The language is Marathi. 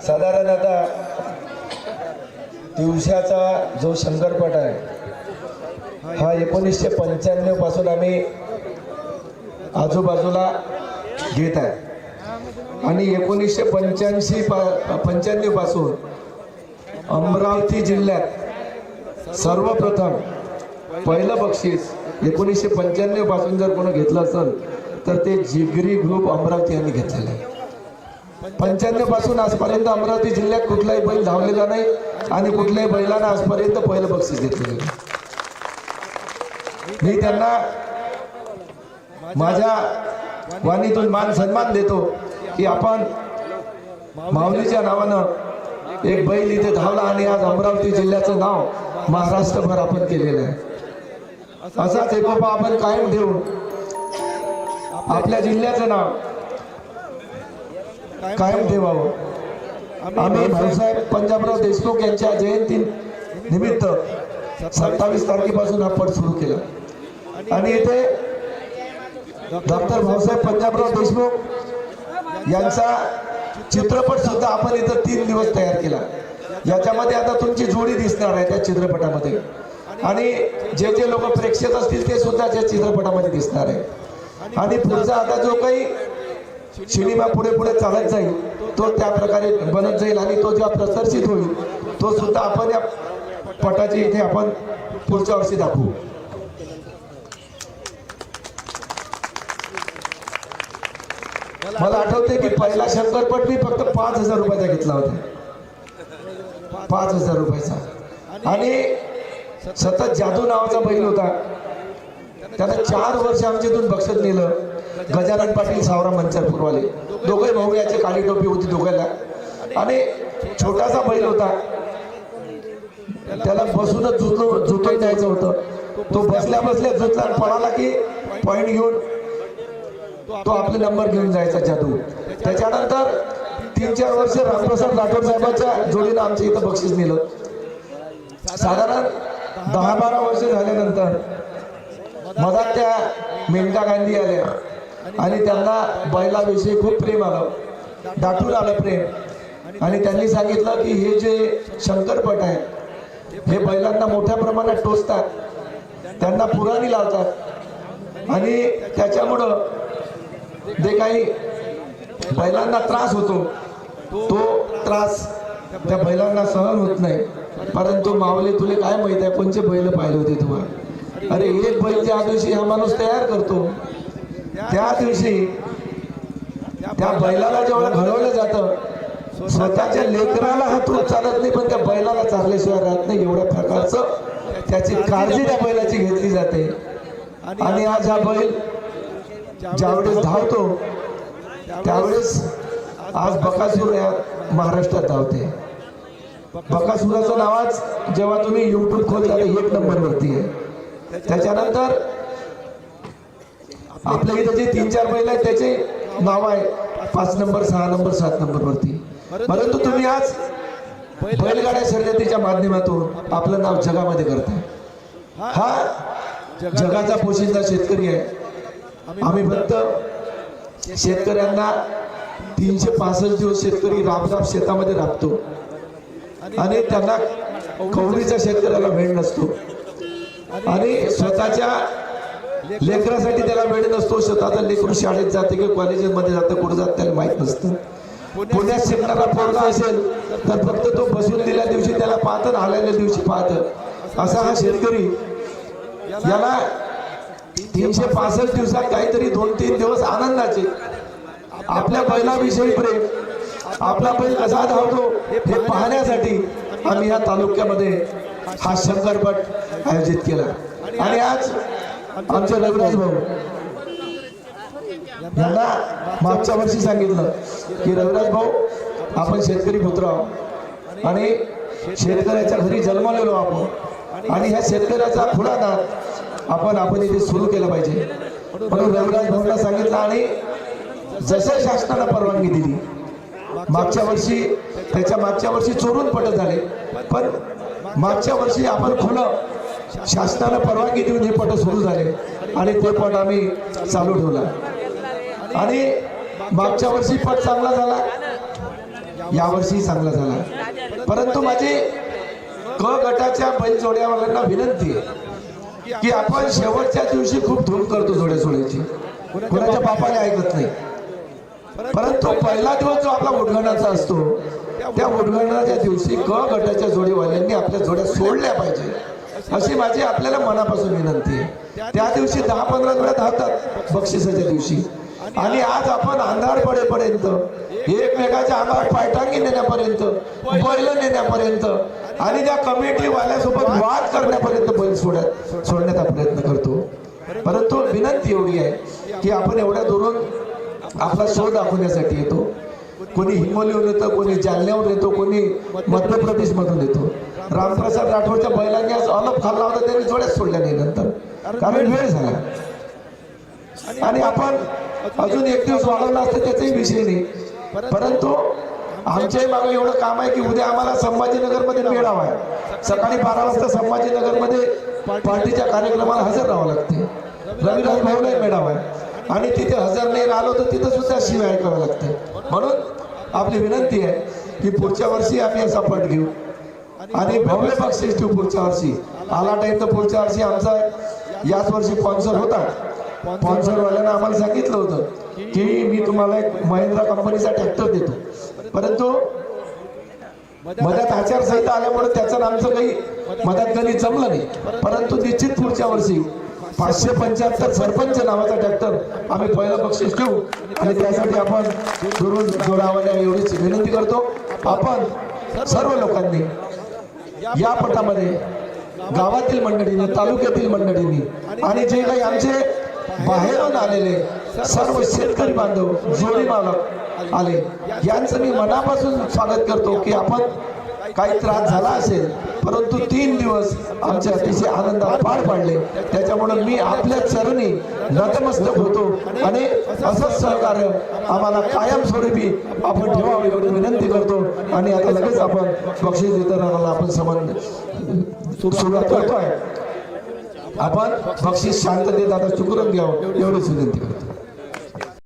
साधारण आता दिवसाचा जो शंकरपट आहे हा 1995 पासून आम्ही आजूबाजूला घेत आहे आणि 1995 पासून अमरावती जिल्ह्यात सर्वप्रथम पहिलं बक्षीस 1995 पासून जर कोणी घेतलं असेल तर ते जिगरी ग्रुप अमरावती यांनी घेतलेलं आहे। 95 पासून आजपर्यंत अमरावती जिल्ह्यात कुठलाही बैल धावलेला नाही आणि कुठल्याही बैलांना आजपर्यंत पहिलं बक्षीस घेतलेलं नाही। मी त्यांना माझ्या वाणीतून मान सन्मान देतो की आपण माऊलीच्या नावानं एक बैल इथे धावला आणि आज अमरावती जिल्ह्याचं नाव महाराष्ट्रभर आपण केलेलं आहे। असाच एकोपा आपण कायम ठेवून आपल्या जिल्ह्याचं नाव कायम ठेवावं। आम्ही भाऊसाहेब पंजाबराव देशमुख यांच्या जयंती निमित्त 27 तारखेपासून हा पट सुरू केला आणि इथे डॉक्टर भाऊसाहेब पंजाबराव देशमुख यांचा चित्रपट सुद्धा आपण इथं 3 दिवस तयार केला। याच्यामध्ये आता तुमची जोडी दिसणार आहे त्या चित्रपटामध्ये आणि जे जे लोक प्रेक्षक असतील ते सुद्धा त्या चित्रपटामध्ये दिसणार आहे आणि पुढचा आता जो काही सिनेमा पुढे पुढे चालत जाईल तो त्या प्रकारे बनत जाईल आणि तो जेव्हा प्रदर्शित होईल तो सुद्धा आपण या पटाची इथे आपण पुढच्या वर्षी दाखवू। मला आठवते की पहिला शंकरपट मी फक्त 5000 रुपयाचा घेतला होता, 5000 रुपयाचा आणि सतत जादू नावाचा बैल होता। त्याला 4 वर्ष आमच्या इथून बक्षीस नेलं। गजानन पाटील सावरा मंचरपूरवाले दोघे भाऊ याची काळी टोपी होती दोघांना आणि छोटासा बैल होता त्याला बसूनच जुतून द्यायचं होतं। तो बसल्या बसल्या जुतला पळाला की पॉइंट घेऊन तो आपले नंबर घेऊन जायचा जादू। त्याच्यानंतर 3-4 वर्ष रामप्रसाद राठोड साहेबांच्या जोडीनं आमच्या इथं बक्षीस नेलं। साधारण 10-12 वर्ष झाल्यानंतर मधात त्या मेनका गांधी आल्या आणि त्यांना बैलाविषयी खूप प्रेम आलं, दाटून आलं प्रेम आणि त्यांनी सांगितलं की हे जे शंकरपट आहे हे बैलांना मोठ्या प्रमाणात टोचतात, त्यांना पुराणी लावतात आणि त्याच्यामुळं जे काही बैलांना त्रास होतो तो त्रास त्या बैलांना सहन होत नाही। परंतु माऊली तुले काय माहित आहे कोणते बैल पाहिले होते तुम्हाला? अरे एक बैल ज्या दिवशी हा माणूस तयार करतो त्या दिवशी त्या बैलाला जेव्हा घडवलं जातं स्वतःच्या लेकराला हा तूप चालत नाही पण त्या बैलाला चालल्याशिवाय राहत नाही। एवढ्या प्रकारचं त्याची काळजी त्या बैलाची घेतली जाते आणि आज हा बैल ज्यावेळेस धावतो त्यावेळेस आज बकासूर या महाराष्ट्रात धावते। बकासुराचं नावाच जेव्हा तुम्ही YouTube खोलता 1 नंबरवरती आहे। त्याच्यानंतर आपल्या इथं जे 3-4 बैल आहेत त्याचे नाव आहे 5 नंबर 6 नंबर 7 नंबरवरती। परंतु तुम्ही आज बैलगाड्या शर्यतीच्या माध्यमातून आपलं नाव जगामध्ये करताय। हा जगाचा पोशिंदा शेतकरी आहे। आम्ही फक्त शेतकऱ्यांना 365 दिवस शेतकरी राबराब शेतामध्ये राबतो आणि त्यांना कवडीचा शेतकऱ्याला वेळ नसतो आणि स्वतःच्या लेकरासाठी त्याला वेळ नसतो। स्वतःचा लेकरू शाळेत जाते की कॉलेजमध्ये जातं कुठं जात त्याला माहीत नसतं। पुण्यात शिकणारा पोरगा असेल तर फक्त तो बसून दिल्या दिवशी त्याला पाहतं, हालायल्या दिवशी पाहतं। असा हा शेतकरी याला 365 दिवसात काहीतरी 2-3 दिवस आनंदाचे आपल्या बैलाविषयी प्रेम, आपला बैल कसा धावतो हे पाहण्यासाठी आम्ही या तालुक्यामध्ये हा शंकरपट आयोजित केला आणि आज आमचे रविराज भाऊ यांना मागच्या वर्षी सांगितलं की रविराज भाऊ आपण शेतकरी पुत्र आहोत आणि शेतकऱ्याच्या घरी जन्मलेलो आपण आणि ह्या शेतकऱ्याचा खुला नाद आपण इथे सुरू केला पाहिजे म्हणून रविराज भाऊंना सांगितलं आणि जसं शासनाने परवानगी दिली मागच्या वर्षी त्याच्या मागच्या वर्षी चोरून पट झाले पण मागच्या वर्षी आपण खुलं शासनाने परवानगी देऊन हे पट सुरू झाले आणि ते पट आम्ही चालू ठेवला आणि मागच्या वर्षी पट चांगला झाला यावर्षी चांगला झाला. परंतु माझी क गटाच्या बैल जोड्यावाल्यांना विनंती आहे की आपण शेवटच्या दिवशी खूप धूम करतो जोड्या सोडायची, कोणाच्या बापाने ऐकत नाही. परंतु पहिला दिवस जो आपला उद्घाटनाचा असतो त्या उद्घाटनाच्या दिवशी क गटाच्या जोडीवाल्यांनी आपल्या जोड्या सोडल्या पाहिजे, अशी माझी आपल्याला मनापासून विनंती आहे. त्या दिवशी 10-15 जोड्या धावतात बक्षिसाच्या दिवशी, आणि आज आपण अंधार पडेपर्यंत एकमेकाच्या अंगावर पायटांगी नेण्यापर्यंत, बैल नेण्यापर्यंत आणि त्या कमिटी वाल्यासोबत वाद करण्यापर्यंत बैल सोडण्याचा प्रयत्न करतो. परंतु विनंती एवढी आहे की आपण एवढ्या दुरून आपला शो दाखवण्यासाठी येतो. कोणी हिंगोलीहून येतं, कोणी जालन्याहून येतो, कोणी मध्य प्रदेश मधून येतो. रामप्रसाद राठोडच्या बैलांनी आज अलप खाल्ला होता, त्यांनी जोड्याच सोडल्या नाही नंतर, कारण वेळ झाला. आणि आपण अजून एक दिवस वाढवला असतं त्याचाही विषय नाही. परंतु आमच्याही मागे एवढं काम आहे की उद्या आम्हाला संभाजीनगरमध्ये मेळावा आहे. सकाळी 12 वाजता संभाजीनगरमध्ये पार्टीच्या कार्यक्रमाला हजर राहावं लागते. रविराज भाऊला मेळावा आहे आणि तिथे हजर नाही राहिलो तर तिथं सुद्धा शिवाय ऐकावं लागते. म्हणून आपली विनंती आहे की पुढच्या वर्षी आम्ही असा पट घेऊ आणि भव्य बक्षीस ठेवू. पुढच्या वर्षी आला टाइम तर पुढच्या वर्षी आमचा याच वर्षी स्पॉन्सर होता. स्पॉन्सरवाल्यानं आम्हाला सांगितलं होतं की मी तुम्हाला एक महिंद्रा कंपनीचा ट्रॅक्टर देतो, परंतु मध्यात आचारसंहिता आल्यामुळे त्याचं आमचं काही मध्यात गणित जमलं नाही. परंतु निश्चित पुढच्या वर्षी 575 सरपंच नावाचा ट्रॅक्टर आम्ही पहिलं बक्षीस ठेवू आणि त्यासाठी आपण दुरून जोडावल्या एवढीच विनंती करतो. आपण सर्व लोकांनी या पटामध्ये गावातील मंडळींनी, तालुक्यातील मंडळींनी आणि जे काही आमचे बाहेरून आलेले सर्व शेतकरी बांधव, जोडी मालक आले, यांचं मी मनापासून स्वागत करतो की आपण काही त्रास झाला असेल परंतु 3 दिवस आमचे अतिशय आनंदात पार पाडले. त्याच्यामुळे मी आपल्या चरणी नतमस्तक होतो आणि असंच सहकार्य आम्हाला कायमस्वरूपी आपण ठेवावे एवढी विनंती करतो. आणि आता लगेच आपण बक्षीस वितरणाला आपण सुरुवात करतोय. आपण बक्षीस शांततेत आता चुकून घ्यावं एवढीच विनंती करतो.